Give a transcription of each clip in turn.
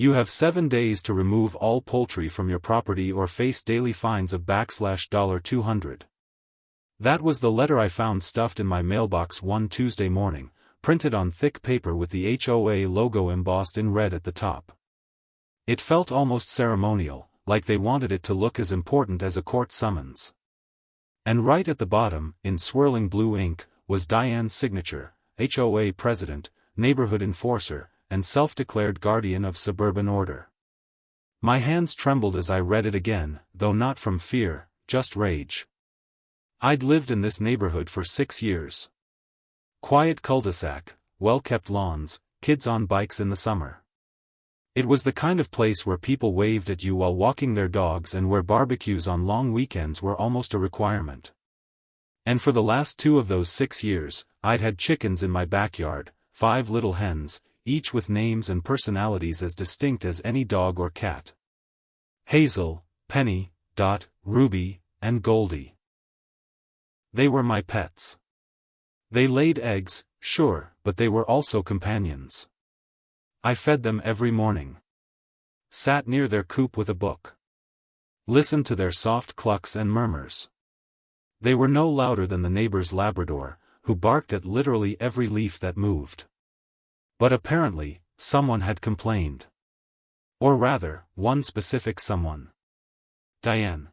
You have 7 days to remove all poultry from your property or face daily fines of $200. That was the letter I found stuffed in my mailbox one Tuesday morning, printed on thick paper with the HOA logo embossed in red at the top. It felt almost ceremonial, like they wanted it to look as important as a court summons. And right at the bottom, in swirling blue ink, was Diane's signature, HOA president, neighborhood enforcer, and self-declared guardian of suburban order. My hands trembled as I read it again, though not from fear, just rage. I'd lived in this neighborhood for 6 years. Quiet cul-de-sac, well-kept lawns, kids on bikes in the summer. It was the kind of place where people waved at you while walking their dogs and where barbecues on long weekends were almost a requirement. And for the last 2 of those 6 years, I'd had chickens in my backyard, 5 little hens, each with names and personalities as distinct as any dog or cat. Hazel, Penny, Dot, Ruby, and Goldie. They were my pets. They laid eggs, sure, but they were also companions. I fed them every morning. Sat near their coop with a book. Listened to their soft clucks and murmurs. They were no louder than the neighbor's Labrador, who barked at literally every leaf that moved. But apparently, someone had complained. Or rather, one specific someone. Diane.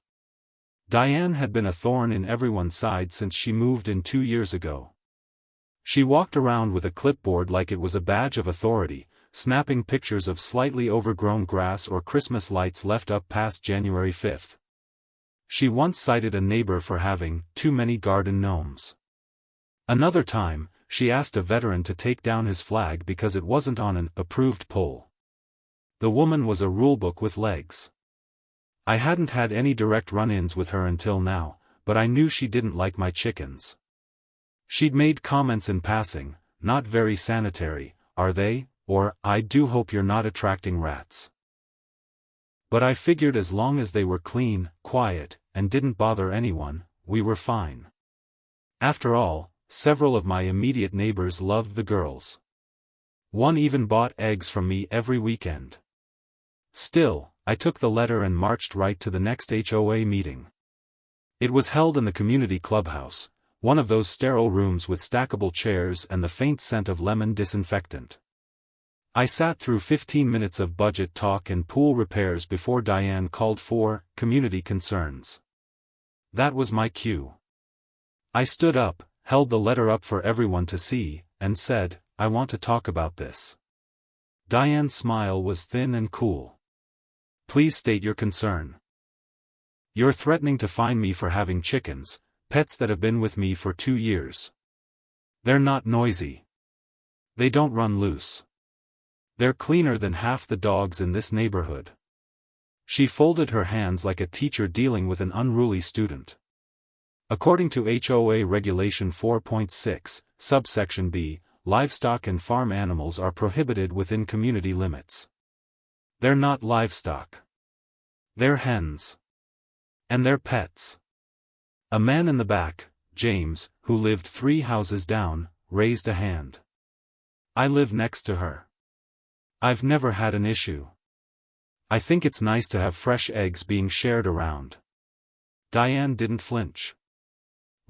Diane had been a thorn in everyone's side since she moved in 2 years ago. She walked around with a clipboard like it was a badge of authority, snapping pictures of slightly overgrown grass or Christmas lights left up past January 5th. She once cited a neighbor for having too many garden gnomes. Another time, she asked a veteran to take down his flag because it wasn't on an approved pole. The woman was a rulebook with legs. I hadn't had any direct run-ins with her until now, but I knew she didn't like my chickens. She'd made comments in passing, not very sanitary, are they, or, I do hope you're not attracting rats. But I figured as long as they were clean, quiet, and didn't bother anyone, we were fine. After all, several of my immediate neighbors loved the girls. One even bought eggs from me every weekend. Still, I took the letter and marched right to the next HOA meeting. It was held in the community clubhouse, one of those sterile rooms with stackable chairs and the faint scent of lemon disinfectant. I sat through 15 minutes of budget talk and pool repairs before Diane called for community concerns. That was my cue. I stood up, held the letter up for everyone to see, and said, I want to talk about this. Diane's smile was thin and cool. Please state your concern. You're threatening to fine me for having chickens, pets that have been with me for 2 years. They're not noisy. They don't run loose. They're cleaner than half the dogs in this neighborhood. She folded her hands like a teacher dealing with an unruly student. According to HOA Regulation 4.6, subsection B, livestock and farm animals are prohibited within community limits. They're not livestock. They're hens. And they're pets. A man in the back, James, who lived 3 houses down, raised a hand. I live next to her. I've never had an issue. I think it's nice to have fresh eggs being shared around. Diane didn't flinch.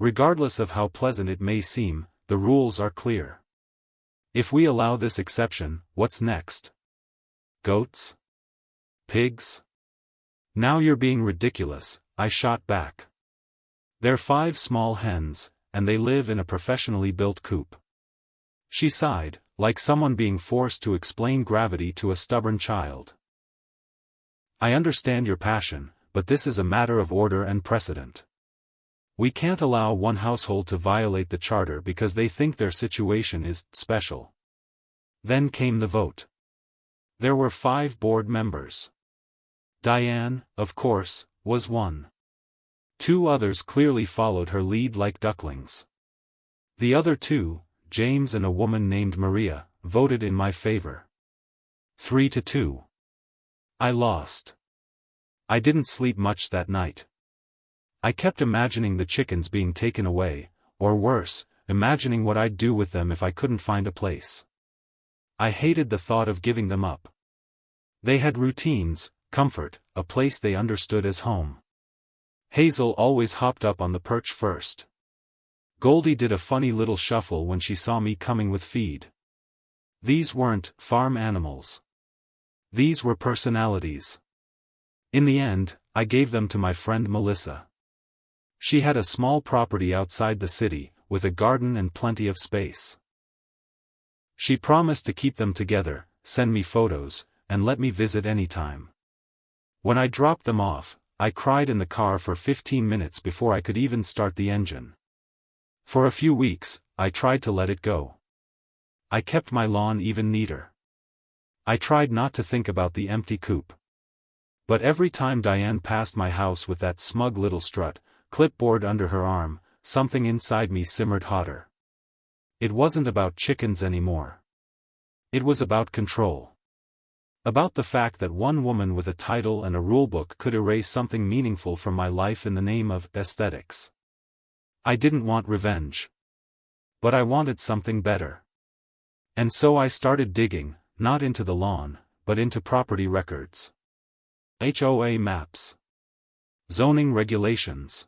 Regardless of how pleasant it may seem, the rules are clear. If we allow this exception, what's next? Goats? Pigs? Now you're being ridiculous, I shot back. They're 5 small hens, and they live in a professionally built coop. She sighed, like someone being forced to explain gravity to a stubborn child. I understand your passion, but this is a matter of order and precedent. We can't allow one household to violate the charter because they think their situation is special. Then came the vote. There were 5 board members. Diane, of course, was one. 2 others clearly followed her lead like ducklings. The other 2, James and a woman named Maria, voted in my favor. 3-2. I lost. I didn't sleep much that night. I kept imagining the chickens being taken away, or worse, imagining what I'd do with them if I couldn't find a place. I hated the thought of giving them up. They had routines, comfort, a place they understood as home. Hazel always hopped up on the perch first. Goldie did a funny little shuffle when she saw me coming with feed. These weren't farm animals. These were personalities. In the end, I gave them to my friend Melissa. She had a small property outside the city, with a garden and plenty of space. She promised to keep them together, send me photos, and let me visit anytime. When I dropped them off, I cried in the car for 15 minutes before I could even start the engine. For a few weeks, I tried to let it go. I kept my lawn even neater. I tried not to think about the empty coop. But every time Diane passed my house with that smug little strut, clipboard under her arm, something inside me simmered hotter. It wasn't about chickens anymore. It was about control. About the fact that one woman with a title and a rulebook could erase something meaningful from my life in the name of aesthetics. I didn't want revenge. But I wanted something better. And so I started digging, not into the lawn, but into property records. HOA maps. Zoning regulations.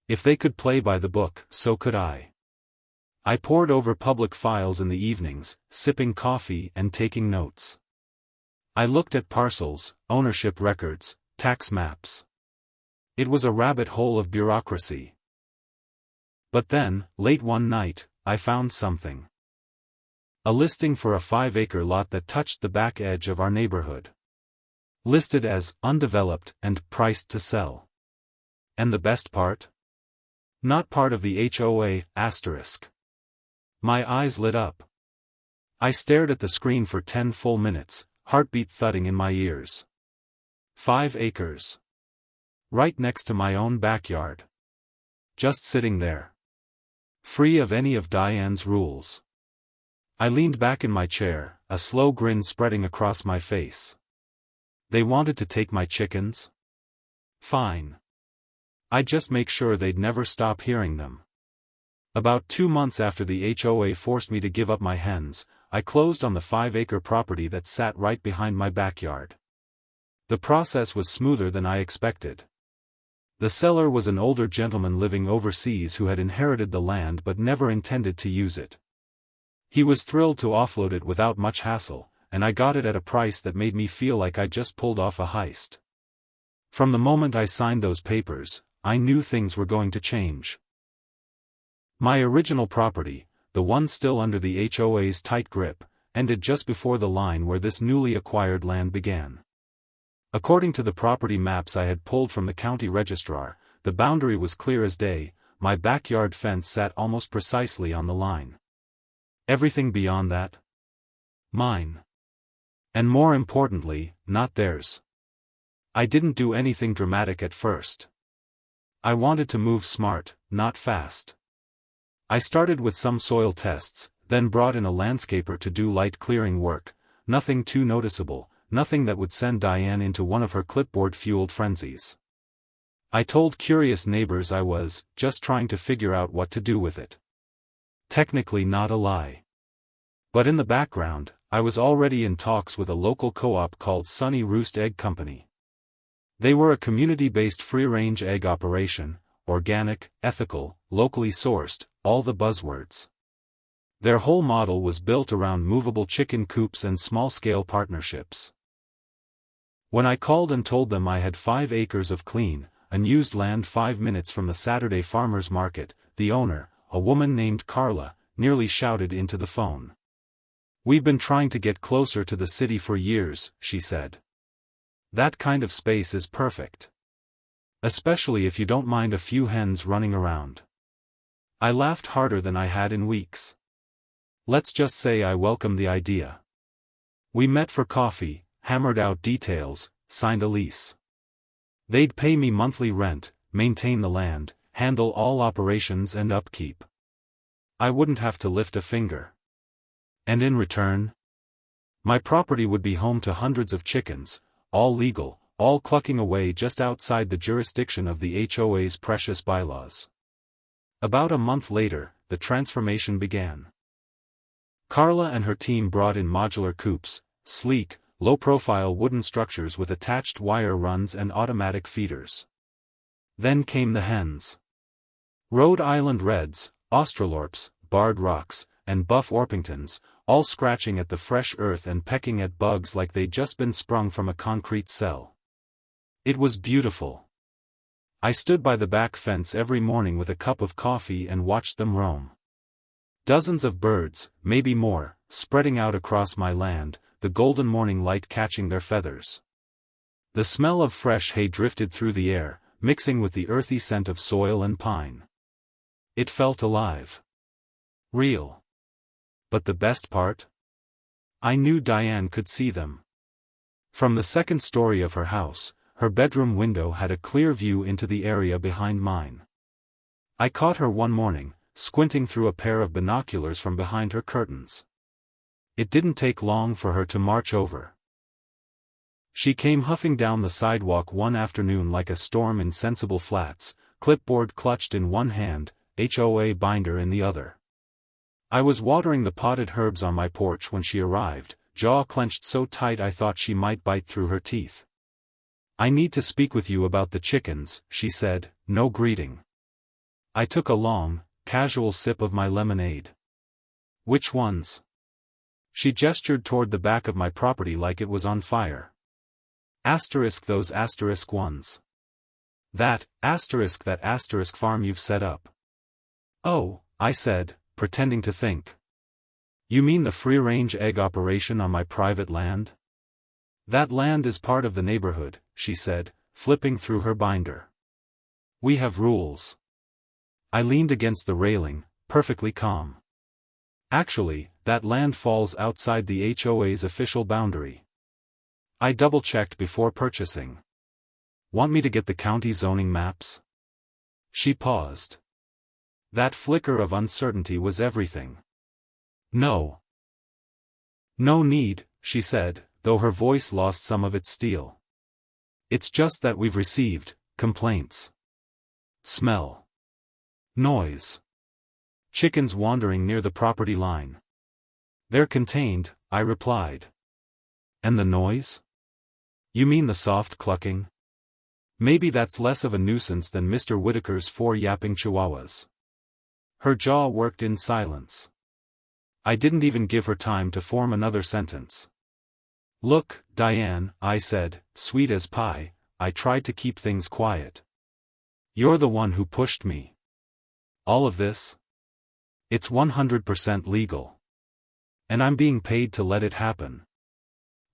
If they could play by the book, so could I. I pored over public files in the evenings, sipping coffee and taking notes. I looked at parcels, ownership records, tax maps. It was a rabbit hole of bureaucracy. But then, late one night, I found something. A listing for a 5-acre lot that touched the back edge of our neighborhood. Listed as undeveloped and priced to sell. And the best part? Not part of the HOA, asterisk. My eyes lit up. I stared at the screen for 10 full minutes, heartbeat thudding in my ears. 5 acres. Right next to my own backyard. Just sitting there. Free of any of Diane's rules. I leaned back in my chair, a slow grin spreading across my face. They wanted to take my chickens? Fine. I'd just make sure they'd never stop hearing them. About 2 months after the HOA forced me to give up my hens, I closed on the 5-acre property that sat right behind my backyard. The process was smoother than I expected. The seller was an older gentleman living overseas who had inherited the land but never intended to use it. He was thrilled to offload it without much hassle, and I got it at a price that made me feel like I just pulled off a heist. From the moment I signed those papers, I knew things were going to change. My original property, the one still under the HOA's tight grip, ended just before the line where this newly acquired land began. According to the property maps I had pulled from the county registrar, the boundary was clear as day. My backyard fence sat almost precisely on the line. Everything beyond that? Mine. And more importantly, not theirs. I didn't do anything dramatic at first. I wanted to move smart, not fast. I started with some soil tests, then brought in a landscaper to do light clearing work, nothing too noticeable, nothing that would send Diane into one of her clipboard-fueled frenzies. I told curious neighbors I was just trying to figure out what to do with it. Technically not a lie. But in the background, I was already in talks with a local co-op called Sunny Roost Egg Company. They were a community-based free-range egg operation, organic, ethical, locally sourced, all the buzzwords. Their whole model was built around movable chicken coops and small-scale partnerships. When I called and told them I had 5 acres of clean, unused land 5 minutes from the Saturday farmers market, the owner, a woman named Carla, nearly shouted into the phone. "We've been trying to get closer to the city for years," she said. "That kind of space is perfect. Especially if you don't mind a few hens running around." I laughed harder than I had in weeks. Let's just say I welcomed the idea. We met for coffee, hammered out details, signed a lease. They'd pay me monthly rent, maintain the land, handle all operations and upkeep. I wouldn't have to lift a finger. And in return, my property would be home to hundreds of chickens, all legal, all clucking away just outside the jurisdiction of the HOA's precious bylaws. About a month later, the transformation began. Carla and her team brought in modular coops, sleek, low-profile wooden structures with attached wire runs and automatic feeders. Then came the hens. Rhode Island Reds, Australorps, Barred Rocks, and Buff Orpingtons, all scratching at the fresh earth and pecking at bugs like they'd just been sprung from a concrete cell. It was beautiful. I stood by the back fence every morning with a cup of coffee and watched them roam. Dozens of birds, maybe more, spreading out across my land, the golden morning light catching their feathers. The smell of fresh hay drifted through the air, mixing with the earthy scent of soil and pine. It felt alive. Real. But the best part? I knew Diane could see them. From the second story of her house, her bedroom window had a clear view into the area behind mine. I caught her one morning, squinting through a pair of binoculars from behind her curtains. It didn't take long for her to march over. She came huffing down the sidewalk one afternoon like a storm in Sensible Flats, clipboard clutched in one hand, HOA binder in the other. I was watering the potted herbs on my porch when she arrived, jaw clenched so tight I thought she might bite through her teeth. "I need to speak with you about the chickens," she said, no greeting. I took a long, casual sip of my lemonade. "Which ones?" She gestured toward the back of my property like it was on fire. Those asterisk ones. That asterisk farm you've set up." "Oh," I said, pretending to think. "You mean the free-range egg operation on my private land?" "That land is part of the neighborhood," she said, flipping through her binder. "We have rules." I leaned against the railing, perfectly calm. "Actually, that land falls outside the HOA's official boundary. I double-checked before purchasing." "Want me to get the county zoning maps?" She paused. That flicker of uncertainty was everything. "No. No need," she said, though her voice lost some of its steel. "It's just that we've received complaints. Smell. Noise. Chickens wandering near the property line." "They're contained," I replied. "And the noise? You mean the soft clucking? Maybe that's less of a nuisance than Mr. Whitaker's 4 yapping chihuahuas." Her jaw worked in silence. I didn't even give her time to form another sentence. "Look, Diane," I said, sweet as pie, I tried to keep things quiet. "You're the one who pushed me. All of this? It's 100% legal. And I'm being paid to let it happen.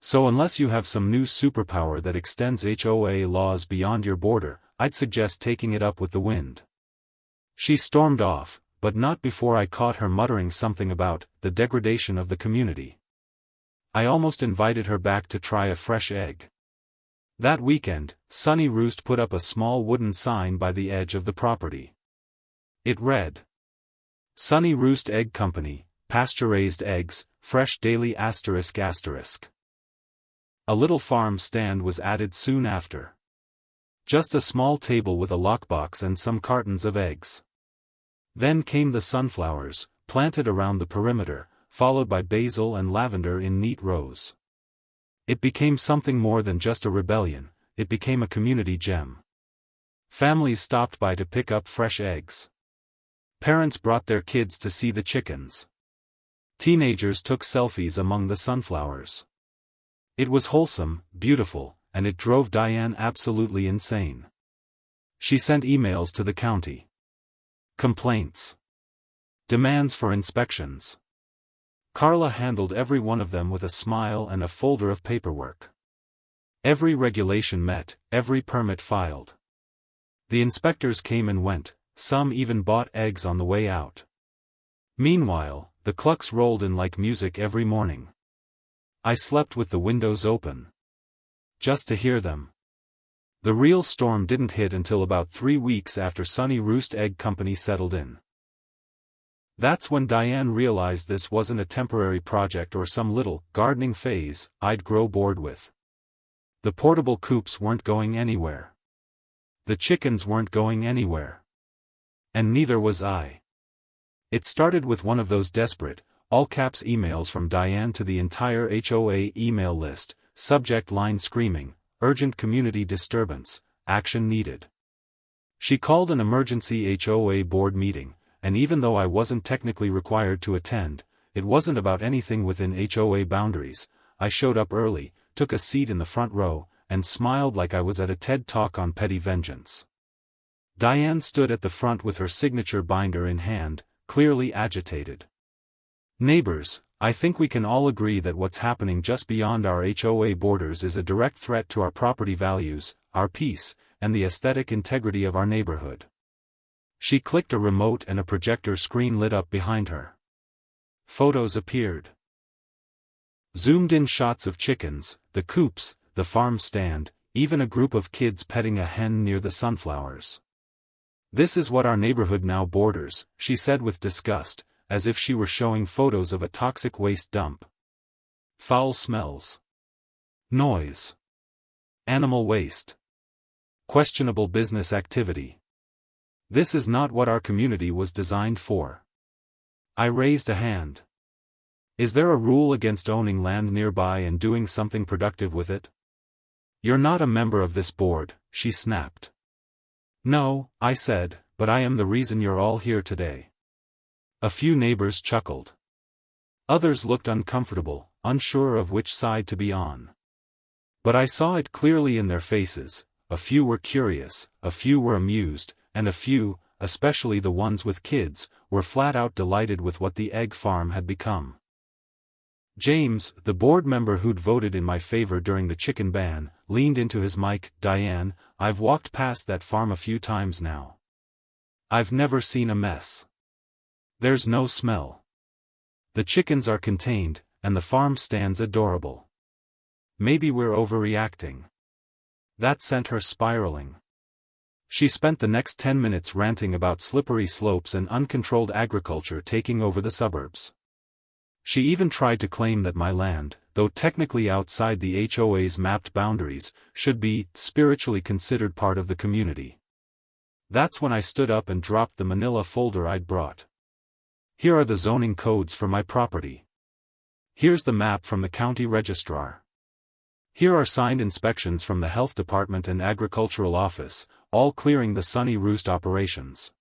So unless you have some new superpower that extends HOA laws beyond your border, I'd suggest taking it up with the wind." She stormed off, but not before I caught her muttering something about the degradation of the community. I almost invited her back to try a fresh egg. That weekend, Sunny Roost put up a small wooden sign by the edge of the property. It read, "Sunny Roost Egg Company, pasture-raised eggs, fresh daily ****. A little farm stand was added soon after. Just a small table with a lockbox and some cartons of eggs. Then came the sunflowers, planted around the perimeter, followed by basil and lavender in neat rows. It became something more than just a rebellion, it became a community gem. Families stopped by to pick up fresh eggs. Parents brought their kids to see the chickens. Teenagers took selfies among the sunflowers. It was wholesome, beautiful, and it drove Diane absolutely insane. She sent emails to the county. Complaints. Demands for inspections. Carla handled every one of them with a smile and a folder of paperwork. Every regulation met, every permit filed. The inspectors came and went, some even bought eggs on the way out. Meanwhile, the clucks rolled in like music every morning. I slept with the windows open. Just to hear them. The real storm didn't hit until about 3 weeks after Sunny Roost Egg Company settled in. That's when Diane realized this wasn't a temporary project or some little gardening phase I'd grow bored with. The portable coops weren't going anywhere. The chickens weren't going anywhere. And neither was I. It started with one of those desperate, all-caps emails from Diane to the entire HOA email list, subject line screaming, "Urgent community disturbance, action needed." She called an emergency HOA board meeting, and even though I wasn't technically required to attend, it wasn't about anything within HOA boundaries. I showed up early, took a seat in the front row, and smiled like I was at a TED Talk on petty vengeance. Diane stood at the front with her signature binder in hand, clearly agitated. "Neighbors, I think we can all agree that what's happening just beyond our HOA borders is a direct threat to our property values, our peace, and the aesthetic integrity of our neighborhood." She clicked a remote and a projector screen lit up behind her. Photos appeared. Zoomed-in shots of chickens, the coops, the farm stand, even a group of kids petting a hen near the sunflowers. "This is what our neighborhood now borders," she said with disgust, as if she were showing photos of a toxic waste dump. "Foul smells. Noise. Animal waste. Questionable business activity. This is not what our community was designed for." I raised a hand. "Is there a rule against owning land nearby and doing something productive with it?" "You're not a member of this board," she snapped. "No," I said, "but I am the reason you're all here today." A few neighbors chuckled. Others looked uncomfortable, unsure of which side to be on. But I saw it clearly in their faces. A few were curious, a few were amused, and a few, especially the ones with kids, were flat out delighted with what the egg farm had become. James, the board member who'd voted in my favor during the chicken ban, leaned into his mic. "Diane, I've walked past that farm a few times now. I've never seen a mess. There's no smell. The chickens are contained, and the farm stands adorable. Maybe we're overreacting." That sent her spiraling. She spent the next 10 minutes ranting about slippery slopes and uncontrolled agriculture taking over the suburbs. She even tried to claim that my land, though technically outside the HOA's mapped boundaries, should be spiritually considered part of the community. That's when I stood up and dropped the manila folder I'd brought. "Here are the zoning codes for my property. Here's the map from the county registrar. Here are signed inspections from the health department and agricultural office, all clearing the Sunny Roost operations.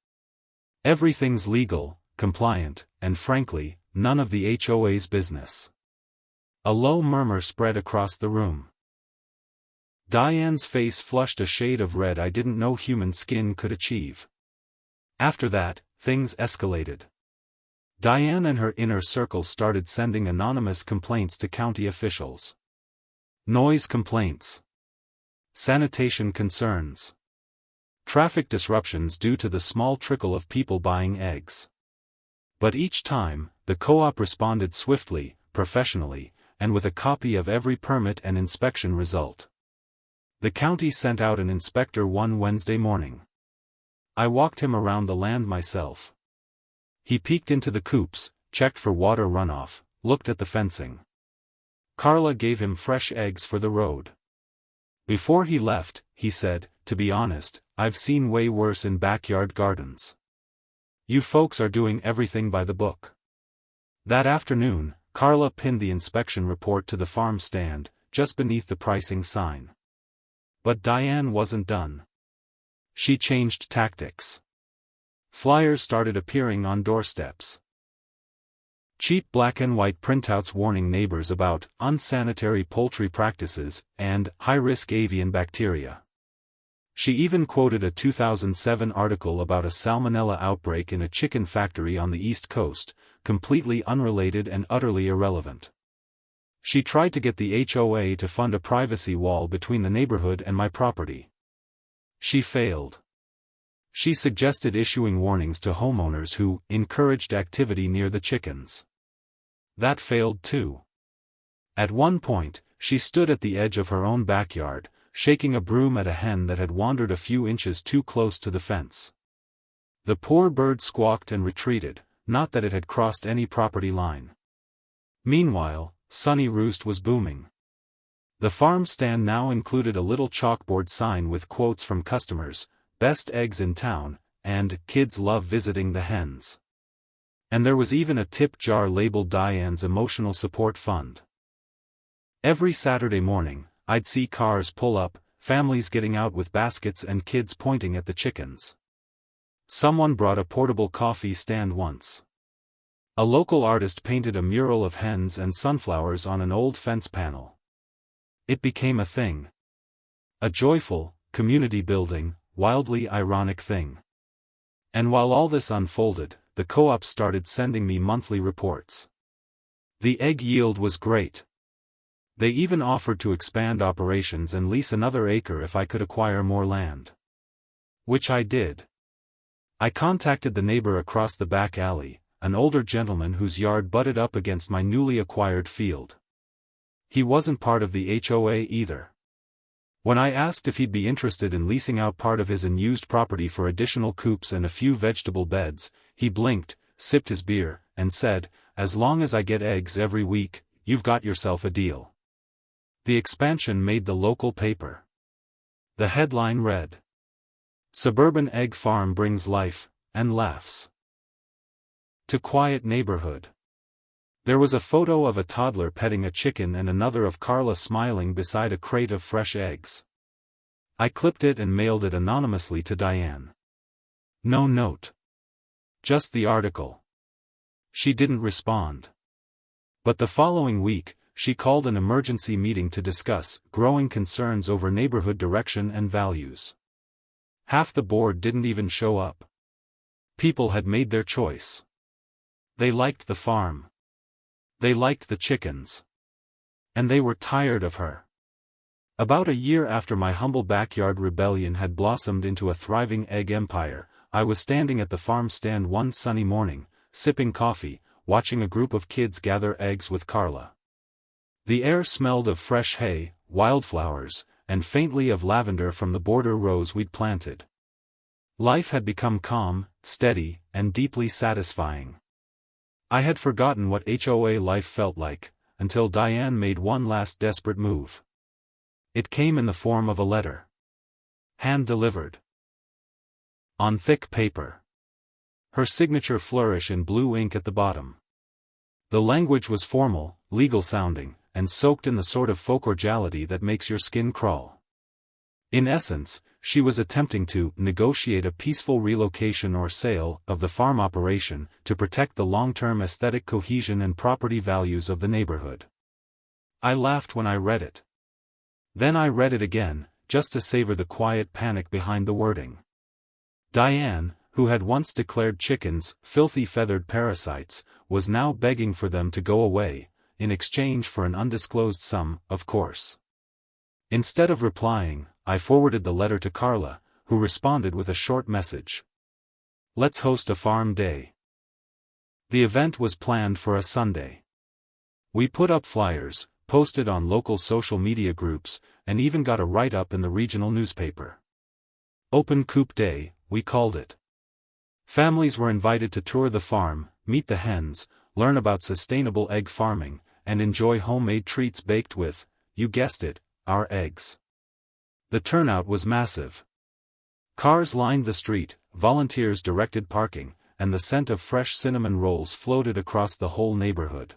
Everything's legal, compliant, and frankly, none of the HOA's business." A low murmur spread across the room. Diane's face flushed a shade of red I didn't know human skin could achieve. After that, things escalated. Diane and her inner circle started sending anonymous complaints to county officials. Noise complaints. Sanitation concerns. Traffic disruptions due to the small trickle of people buying eggs. But each time, the co-op responded swiftly, professionally, and with a copy of every permit and inspection result. The county sent out an inspector one Wednesday morning. I walked him around the land myself. He peeked into the coops, checked for water runoff, looked at the fencing. Carla gave him fresh eggs for the road. Before he left, he said, "To be honest, I've seen way worse in backyard gardens. You folks are doing everything by the book." That afternoon, Carla pinned the inspection report to the farm stand, just beneath the pricing sign. But Diane wasn't done. She changed tactics. Flyers started appearing on doorsteps. Cheap black and white printouts warning neighbors about unsanitary poultry practices and high-risk avian bacteria. She even quoted a 2007 article about a salmonella outbreak in a chicken factory on the East Coast, completely unrelated and utterly irrelevant. She tried to get the HOA to fund a privacy wall between the neighborhood and my property. She failed. She suggested issuing warnings to homeowners who encouraged activity near the chickens. That failed too. At one point, she stood at the edge of her own backyard, shaking a broom at a hen that had wandered a few inches too close to the fence. The poor bird squawked and retreated, not that it had crossed any property line. Meanwhile, Sunny Roost was booming. The farm stand now included a little chalkboard sign with quotes from customers, "Best eggs in town," and "Kids love visiting the hens." And there was even a tip jar labeled Diane's Emotional Support Fund. Every Saturday morning, I'd see cars pull up, families getting out with baskets and kids pointing at the chickens. Someone brought a portable coffee stand once. A local artist painted a mural of hens and sunflowers on an old fence panel. It became a thing. A joyful, community-building, wildly ironic thing. And while all this unfolded, the co-op started sending me monthly reports. The egg yield was great. They even offered to expand operations and lease another acre if I could acquire more land. Which I did. I contacted the neighbor across the back alley, an older gentleman whose yard butted up against my newly acquired field. He wasn't part of the HOA either. When I asked if he'd be interested in leasing out part of his unused property for additional coops and a few vegetable beds, he blinked, sipped his beer, and said, "As long as I get eggs every week, you've got yourself a deal." The expansion made the local paper. The headline read, "Suburban Egg Farm Brings Life and Laughs to Quiet Neighborhood." There was a photo of a toddler petting a chicken and another of Carla smiling beside a crate of fresh eggs. I clipped it and mailed it anonymously to Diane. No note. Just the article. She didn't respond. But the following week, she called an emergency meeting to discuss growing concerns over neighborhood direction and values. Half the board didn't even show up. People had made their choice. They liked the farm. They liked the chickens. And they were tired of her. About a year after my humble backyard rebellion had blossomed into a thriving egg empire, I was standing at the farm stand one sunny morning, sipping coffee, watching a group of kids gather eggs with Carla. The air smelled of fresh hay, wildflowers, and faintly of lavender from the border rows we'd planted. Life had become calm, steady, and deeply satisfying. I had forgotten what HOA life felt like, until Diane made one last desperate move. It came in the form of a letter. Hand-delivered. On thick paper. Her signature flourish in blue ink at the bottom. The language was formal, legal-sounding, and soaked in the sort of folklorality that makes your skin crawl. In essence, she was attempting to negotiate a peaceful relocation or sale of the farm operation to protect the long-term aesthetic cohesion and property values of the neighborhood. I laughed when I read it. Then I read it again, just to savor the quiet panic behind the wording. Diane, who had once declared chickens filthy feathered parasites, was now begging for them to go away, in exchange for an undisclosed sum, of course. Instead of replying, I forwarded the letter to Carla, who responded with a short message. "Let's host a farm day." The event was planned for a Sunday. We put up flyers, posted on local social media groups, and even got a write-up in the regional newspaper. Open Coop Day, we called it. Families were invited to tour the farm, meet the hens, learn about sustainable egg farming, and enjoy homemade treats baked with, you guessed it, our eggs. The turnout was massive. Cars lined the street, volunteers directed parking, and the scent of fresh cinnamon rolls floated across the whole neighborhood.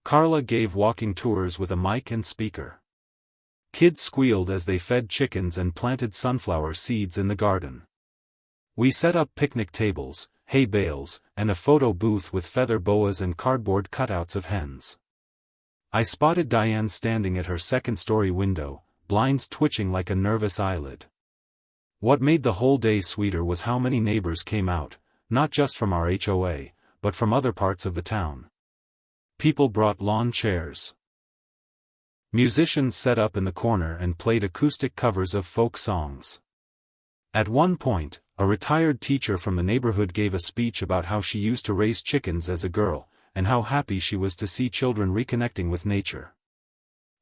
Carla gave walking tours with a mic and speaker. Kids squealed as they fed chickens and planted sunflower seeds in the garden. We set up picnic tables, hay bales, and a photo booth with feather boas and cardboard cutouts of hens. I spotted Diane standing at her second-story window, blinds twitching like a nervous eyelid. What made the whole day sweeter was how many neighbors came out, not just from our HOA, but from other parts of the town. People brought lawn chairs. Musicians set up in the corner and played acoustic covers of folk songs. At one point, a retired teacher from the neighborhood gave a speech about how she used to raise chickens as a girl, and how happy she was to see children reconnecting with nature.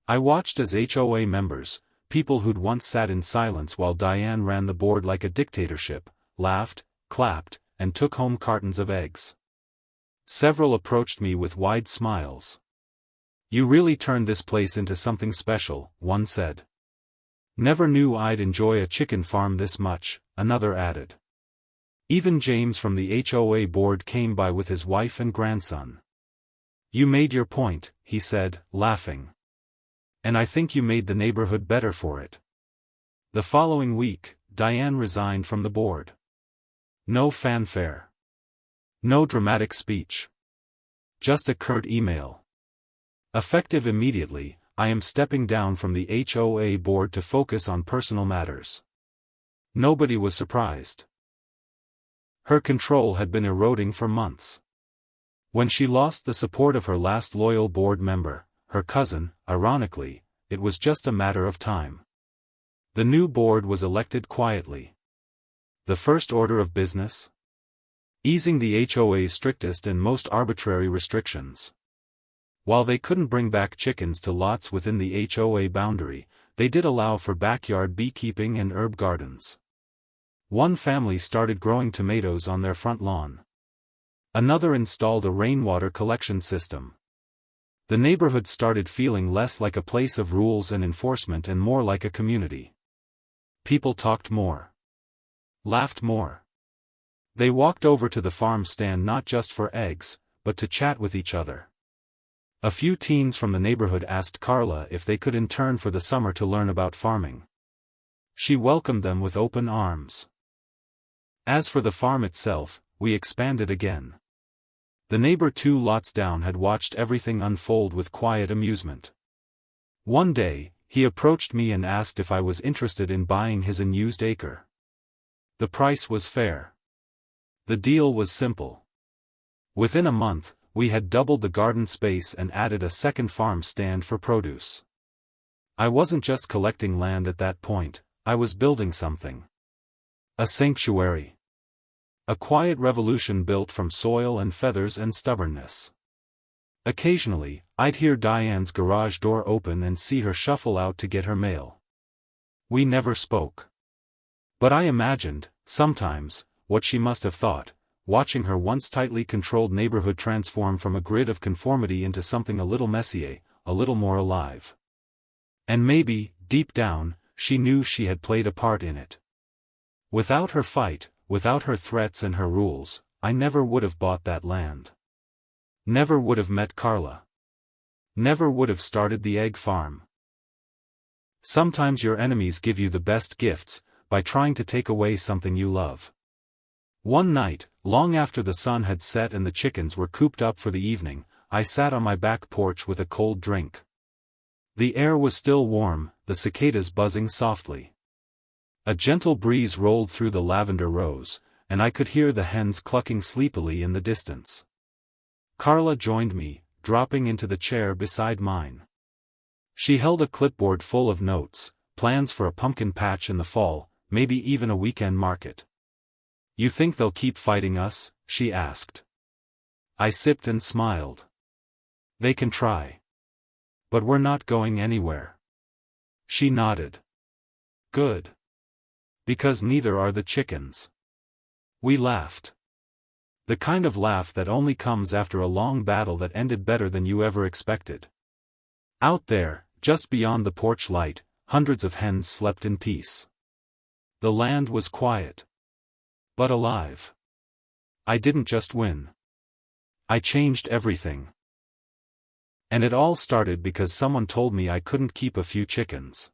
I watched as HOA members, people who'd once sat in silence while Diane ran the board like a dictatorship, laughed, clapped, and took home cartons of eggs. Several approached me with wide smiles. "You really turned this place into something special," one said. "Never knew I'd enjoy a chicken farm this much," another added. Even James from the HOA board came by with his wife and grandson. "You made your point," he said, laughing. And I think you made the neighborhood better for it. The following week, Diane resigned from the board. No fanfare. No dramatic speech. Just a curt email. Effective immediately, I am stepping down from the HOA board to focus on personal matters. Nobody was surprised. Her control had been eroding for months. When she lost the support of her last loyal board member, her cousin, ironically, it was just a matter of time. The new board was elected quietly. The first order of business? Easing the HOA's strictest and most arbitrary restrictions. While they couldn't bring back chickens to lots within the HOA boundary, they did allow for backyard beekeeping and herb gardens. One family started growing tomatoes on their front lawn. Another installed a rainwater collection system. The neighborhood started feeling less like a place of rules and enforcement and more like a community. People talked more. Laughed more. They walked over to the farm stand not just for eggs, but to chat with each other. A few teens from the neighborhood asked Carla if they could intern for the summer to learn about farming. She welcomed them with open arms. As for the farm itself, we expanded again. The neighbor 2 lots down had watched everything unfold with quiet amusement. One day, he approached me and asked if I was interested in buying his unused acre. The price was fair. The deal was simple. Within a month, we had doubled the garden space and added a second farm stand for produce. I wasn't just collecting land at that point, I was building something. A sanctuary. A quiet revolution built from soil and feathers and stubbornness. Occasionally, I'd hear Diane's garage door open and see her shuffle out to get her mail. We never spoke. But I imagined, sometimes, what she must have thought, watching her once tightly controlled neighborhood transform from a grid of conformity into something a little messier, a little more alive. And maybe, deep down, she knew she had played a part in it. Without her fight, without her threats and her rules, I never would have bought that land. Never would have met Carla. Never would have started the egg farm. Sometimes your enemies give you the best gifts, by trying to take away something you love. One night, long after the sun had set and the chickens were cooped up for the evening, I sat on my back porch with a cold drink. The air was still warm, the cicadas buzzing softly. A gentle breeze rolled through the lavender rows, and I could hear the hens clucking sleepily in the distance. Carla joined me, dropping into the chair beside mine. She held a clipboard full of notes, plans for a pumpkin patch in the fall, maybe even a weekend market. "You think they'll keep fighting us?" she asked. I sipped and smiled. "They can try. But we're not going anywhere." She nodded. "Good. Because neither are the chickens." We laughed. The kind of laugh that only comes after a long battle that ended better than you ever expected. Out there, just beyond the porch light, hundreds of hens slept in peace. The land was quiet. But alive. I didn't just win. I changed everything. And it all started because someone told me I couldn't keep a few chickens.